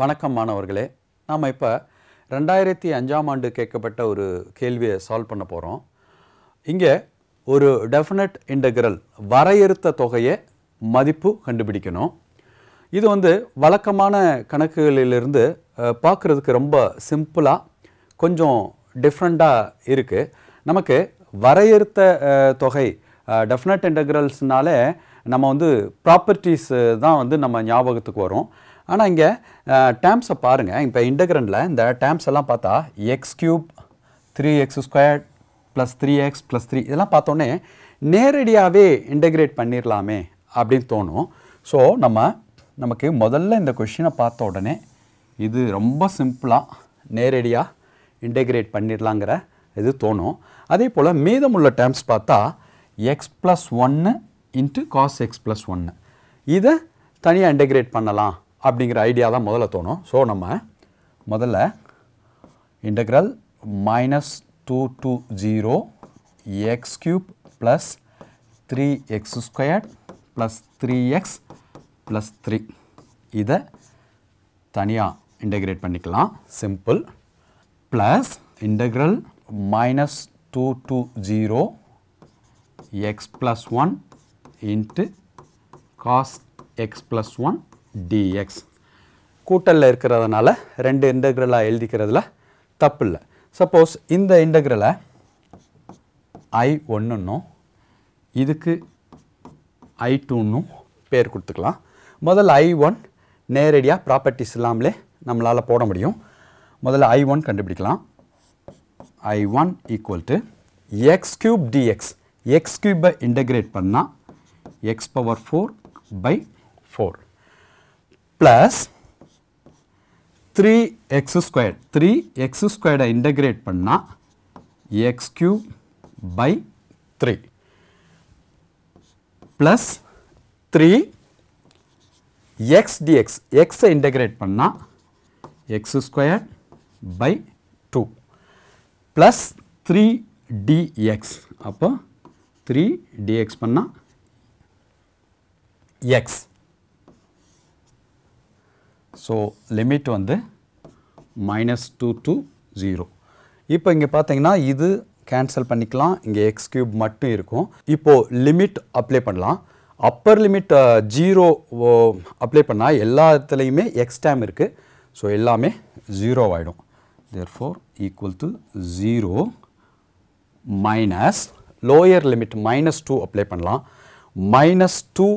வணக்கம் மாணவர்களே. நாம் இப்போ 2005ஆம் ஆண்டு கேட்கப்பட்ட ஒரு கேள்வியை சால்வ் பண்ண போகிறோம். இங்கே ஒரு டெஃபினட் இன்டெக்ரல் வரையறுத்த தொகையை மதிப்பு கண்டுபிடிக்கணும். இது வழக்கமான கணக்குகளிலிருந்து பார்க்குறதுக்கு ரொம்ப சிம்பிளாக கொஞ்சம் டிஃப்ரெண்ட்டாக இருக்குது. நமக்கு வரையறுத்த தொகை டெஃபினட் இன்டெக்ரல்ஸ்னாலே நம்ம ப்ராப்பர்ட்டிஸ் தான் நம்ம ஞாபகத்துக்கு வரும். ஆனால் இங்கே டேர்ம்ஸை பாருங்கள். இப்போ இன்டெக்ரண்டில் இந்த டேர்ம்ஸ் எல்லாம் பார்த்தா x³ 3x² + 3x + 3 இதெல்லாம் பார்த்தோன்னே நேரடியாகவே இன்டெகிரேட் பண்ணிடலாமே அப்படின்னு தோணும். ஸோ நமக்கு முதல்ல இந்த கொஷினை பார்த்த உடனே இது ரொம்ப சிம்பிளாக நேரடியாக இன்டெகிரேட் பண்ணிடலாங்கிற இது தோணும். அதே போல் மீதமுள்ள டேர்ம்ஸ் பார்த்தா x + 1 × cos x + 1 இதை தனியாக இன்டெகிரேட் பண்ணலாம் அப்படிங்கிற ஐடியா தான் முதல்ல தோணும். ஸோ நம்ம முதல்ல integral -2 to 0 x³ + 3x² + 3x + 3 இதை தனியாக இன்டெகிரேட் பண்ணிக்கலாம். Simple. Plus integral -2 to 0 x + 1 × cos x + 1 dx. கூட்டலில் இருக்கிறதுனால ரெண்டு இன்டெக்ரலாக எழுதிக்கிறதுல தப்பு இல்லை. சப்போஸ் இந்த இன்டெக்ரலை I1 இதுக்கு I2 பேர் கொடுத்துக்கலாம். முதல்ல I1 நேரடியாக ப்ராப்பர்ட்டிஸ் இல்லாமலே நம்மளால் போட முடியும். முதல்ல I1 கண்டுபிடிக்கலாம். I1 = x³ dx. x³ integrate பண்ணால் x⁴/4 plus 3x² 3x² integrate பண்ணால் x³/3 plus 3x dx. x integrate பண்ணால் x²/2 ப்ளஸ் 3dx. அப்போ 3dx பண்ணால் x. So limit -2 to 0. இப்போ இங்கே பார்த்தீங்கன்னா இது கேன்சல் பண்ணிக்கலாம். இங்கே x³ மட்டும் இருக்கும். இப்போது லிமிட் அப்ளை பண்ணலாம். அப்பர் லிமிட் 0 அப்ளை பண்ணால் எல்லா இடத்துலையுமே x டேம் இருக்குது. ஸோ எல்லாமே 0 ஆகிடும். therefore = 0 minus lower limit -2 apply பண்ணலாம். -2⁴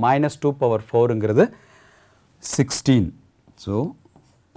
-2⁴ 16. So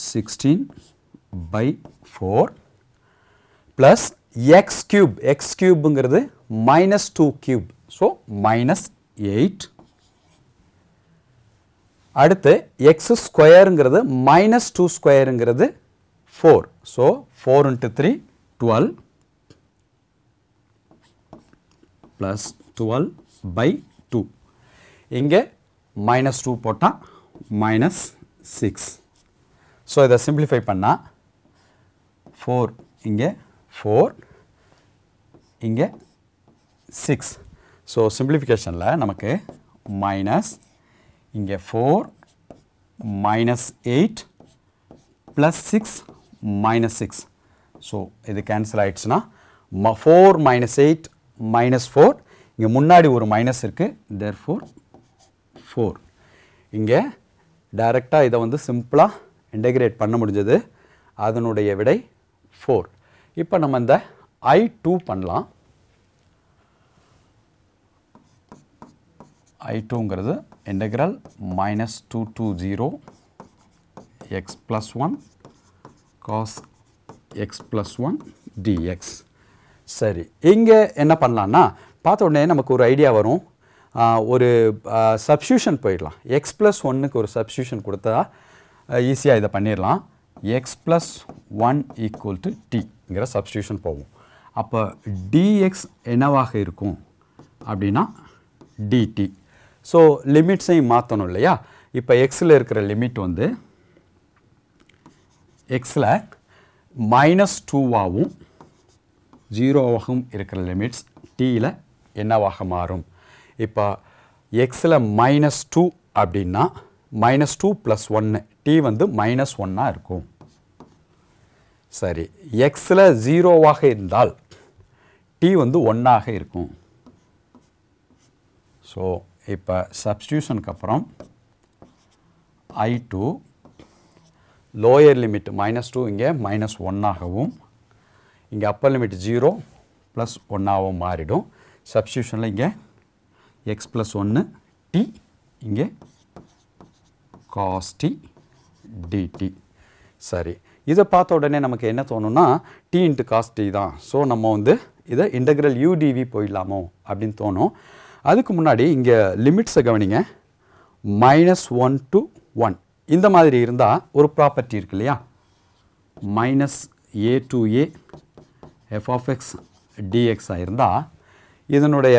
16/4 plus x³ x³ -2³ so -8. அடுத்து x² -2² 4. So 4 × 3 12 plus 12/2. இங்கே -2 போட்டால் -6. ஸோ இதை சிம்பிளிஃபை பண்ணால் 4 இங்கே 4 இங்கே 6. ஸோ சிம்பிளிஃபிகேஷனில் நமக்கு மைனஸ் இங்கே 4 -8 ப்ளஸ் 6 -6. ஸோ இது கேன்சல் ஆகிடுச்சுன்னா 4 -8 -4 இங்கே முன்னாடி ஒரு மைனஸ் இருக்குது. therefore 4. இங்கே டைரெக்டாக இதை சிம்பிளாக இன்டெகிரேட் பண்ண முடிஞ்சது. அதனுடைய விடை 4. இப்போ நம்ம இந்த I2 பண்ணலாம். I2 integral -2 to 0 x + 1 cos x + 1 dx. சரி, இங்கே என்ன பண்ணலான்னா பார்த்த உடனே நமக்கு ஒரு ஐடியா வரும். ஒரு சப்ஸ்டியூஷன் போயிடலாம். x + 1க்கு ஒரு சப்ஸ்டியூஷன் கொடுத்தா ஈஸியாக இதை பண்ணிடலாம். x + 1 = tங்கிற சப்ஸ்டியூஷன் போகும். அப்போ dx என்னவாக இருக்கும் அப்படின்னா dt. ஸோ லிமிட்ஸையும் மாற்றணும் இல்லையா? இப்போ எக்ஸில் இருக்கிற லிமிட் எக்ஸில் -2ஆகவும் 0ஆகவும் இருக்கிற லிமிட்ஸ் tயில் என்னவாக மாறும்? இப்போ எக்ஸில் -2 அப்படின்னா -2 + 1 t வந்து -1 இருக்கும். சரி, xல 0வாக இருந்தால் t வந்து 1ஆக இருக்கும். ஸோ இப்போ சப்ஸ்டியூஷனுக்கு அப்புறம் I2 லோயர் லிமிட் -2 இங்கே -1ஆகவும் இங்கே அப்பர் லிமிட் 0 + 1ஆகவும் மாறிடும். சப்ஸ்டியூஷனில் இங்கே x + 1 t இங்கே cos t dt. சரி, இதை பார்த்த உடனே நமக்கு என்ன தோணும்னா t × cos t தான். ஸோ நம்ம வந்து இதை இன்டெக்ரல் u dv போயிடலாமோ அப்படின்னு தோணும். அதுக்கு முன்னாடி இங்கே லிமிட்ஸை கவனிங்க. -1 to 1 இந்த மாதிரி இருந்தால் ஒரு ப்ராப்பர்ட்டி இருக்கு இல்லையா, -a to a f of x dx இருந்தால் இதனுடைய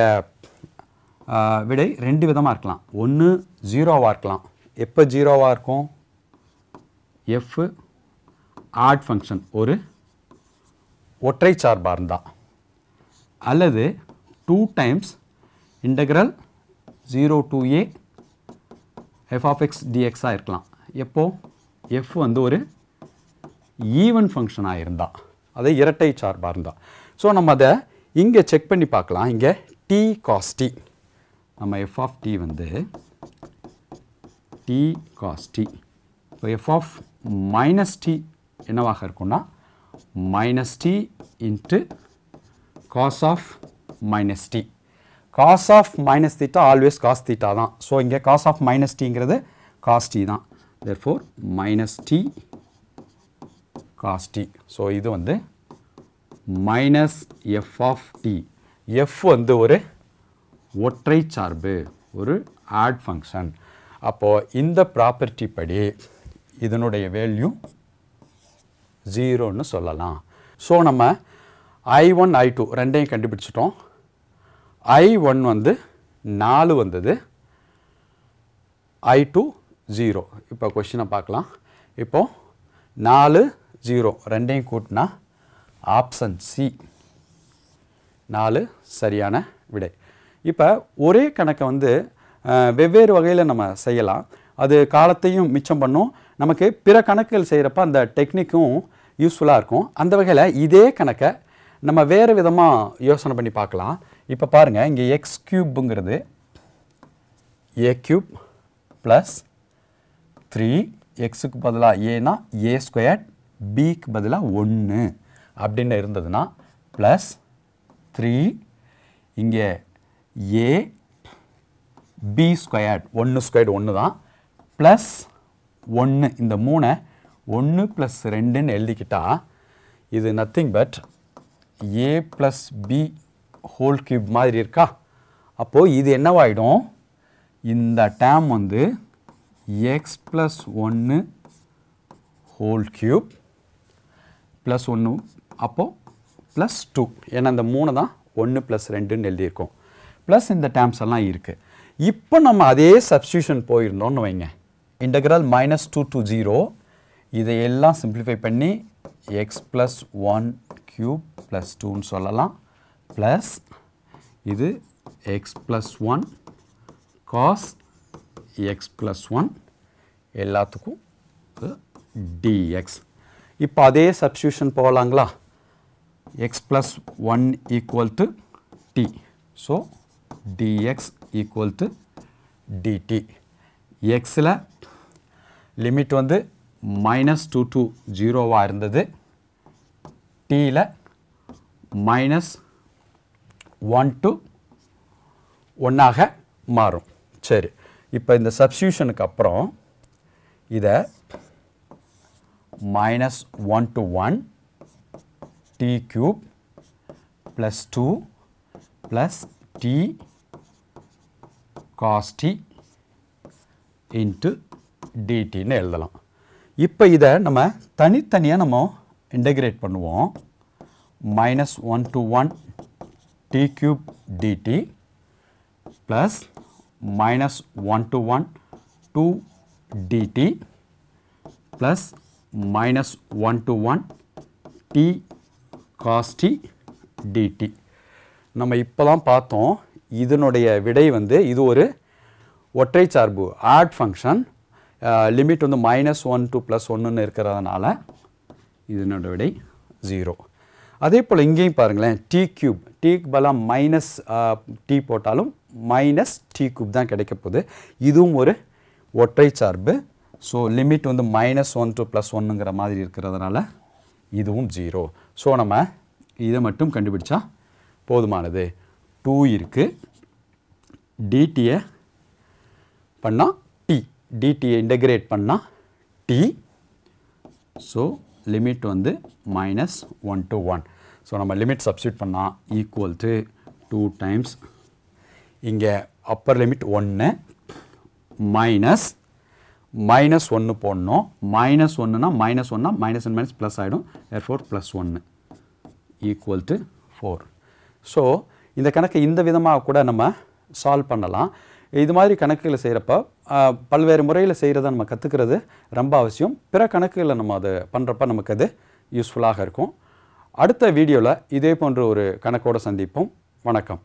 விடை ரெண்டு விதமாக இருக்கலாம். ஒன்று 0வாக இருக்கலாம். எப்போ 0வாக இருக்கும்? f ஆட் ஃபங்க்ஷன் ஒரு ஒற்றை சார்பாக இருந்தால், அல்லது 2 times integral 0 to a f of x dx இருக்கலாம். எப்போ? f வந்து ஒரு ஈவன் ஃபங்க்ஷனாக இருந்தால், அது இரட்டை சார்பாக இருந்தால். ஸோ நம்ம அதை இங்கே செக் பண்ணி பார்க்கலாம். இங்கே t cos t, நம்ம f of t வந்து t cos t. இப்போ f of -t என்னவாக இருக்கும்னா -t × cos of -t. cos of -θ always cos θ தான். ஸோ இங்கே cos of -tங்கிறது cos t தான். therefore -t cos t. So இது வந்து -f of t. f வந்து ஒரு ஒற்றை சார்பு, ஒரு ஆட் ஃபங்க்ஷன். அப்போது இந்த ப்ராப்பர்ட்டி படி இதனுடைய வேல்யூ 0ன்னு சொல்லலாம். ஸோ நம்ம I1 I2 ரெண்டையும் கண்டுபிடிச்சிட்டோம். I1 வந்து 4 வந்தது, I2 0. இப்போ கொஸ்டினை பார்க்கலாம். இப்போது 4 0 ரெண்டையும் கூட்டினா ஆப்ஷன் சி 4 சரியான விடை. இப்போ ஒரே கணக்கை வந்து வெவ்வேறு வகையில் நம்ம செய்யலாம். அது காலத்தையும் மிச்சம் பண்ணும். நமக்கு பிற கணக்குகள் செய்கிறப்ப அந்த டெக்னிக்கும் யூஸ்ஃபுல்லாக இருக்கும். அந்த வகையில் இதே கணக்கை நம்ம வேறு விதமாக யோசனை பண்ணி பார்க்கலாம். இப்போ பாருங்கள், இங்கே எக்ஸ் க்யூப்புங்கிறது a³ + 3, எக்ஸுக்கு பதிலாக ஏனா a², பிக்கு பதிலாக 1 அப்படின்னு இருந்ததுன்னா +3 இங்கே a b² 1² 1 தான், +1 இந்த 3 1 + 2ன்னு எழுதிக்கிட்டா இது nothing but a + b whole cube மாதிரி இருக்கா. அப்போது இது என்னவாயிடும்? இந்த டேம் வந்து x + 1 ஹோல் கியூப் +1, அப்போது +2. ஏன்னா இந்த 3 தான் 1 + 2ன்னு எழுதியிருக்கோம். ப்ளஸ் இந்த டேம்ஸ் எல்லாம் இருக்குது. இப்போ நம்ம அதே சப்ஸ்டியூஷன் போயிருந்தோம்னு வைங்க, இன்டெக்ரல் -2 to 0 இதையெல்லாம் சிம்பிளிஃபை பண்ணி x + 1³ + 2ன்னு சொல்லலாம். ப்ளஸ் இது x + 1 cos x + 1 எல்லாத்துக்கும் dx. இப்போ அதே சப்ஸ்டியூஷன் போகலாங்களா? x + 1 = t. So dx = dt. xல லிமிட் வந்து -2 to 0 இருந்தது, tல -1 to 1 மாறும். சரி, இப்போ இந்த சப்ஸ்டியூஷனுக்கு அப்புறம் இதை -1 to 1 t³ + 2 + t cos t × dtன்னு எழுதலாம். இப்போ இதை நம்ம தனித்தனியாக நம்ம இன்டெகிரேட் பண்ணுவோம். -1 to 1 t³ dt + -1 to 1 2 dt + -1 to 1 t cos t dt. நம்ம இப்போ தான் பார்த்தோம், இதனுடைய விடை வந்து இது ஒரு ஒற்றை சார்பு ஆட் ஃபங்க்ஷன். லிமிட் வந்து -1 to +1 இருக்கிறதுனால இதனோட விடை 0. அதே போல் இங்கேயும் பாருங்களேன், t³ டீக்கு பதிலாக மைனஸ் t போட்டாலும் -t³ தான் கிடைக்க போகுது. இதுவும் ஒரு ஒற்றை சார்பு. ஸோ லிமிட் வந்து -1 to +1ங்கிற மாதிரி இருக்கிறதுனால இதுவும் 0. ஸோ நம்ம இதை மட்டும் கண்டுபிடிச்சா போதுமானது. 2 இருக்குது, dtயை பண்ணால் t, dtயை இன்டகிரேட் பண்ணால் t. ஸோ லிமிட் வந்து -1 to 1. ஸோ நம்ம லிமிட் சப்ஸ்டியூட் பண்ணால் ஈக்குவல் டு 2 டைம்ஸ் இங்கே அப்பர் லிமிட் 1 மைனஸ் -1 போடணும். -1னா -1னா -1 ப்ளஸ் ஆகிடும். therefore +1 equal to 4. ஸோ இந்த கணக்கு இந்த விதமாக கூட நம்ம சால்வ் பண்ணலாம். இது மாதிரி கணக்குகளை செய்கிறப்ப பல்வேறு முறையில் செய்கிறத நம்ம கற்றுக்கிறது ரொம்ப அவசியம். பிற கணக்குகளை நம்ம அதை பண்ணுறப்ப நமக்கு அது யூஸ்ஃபுல்லாக இருக்கும். அடுத்த வீடியோவில் இதே போன்ற ஒரு கணக்கோடு சந்திப்போம். வணக்கம்.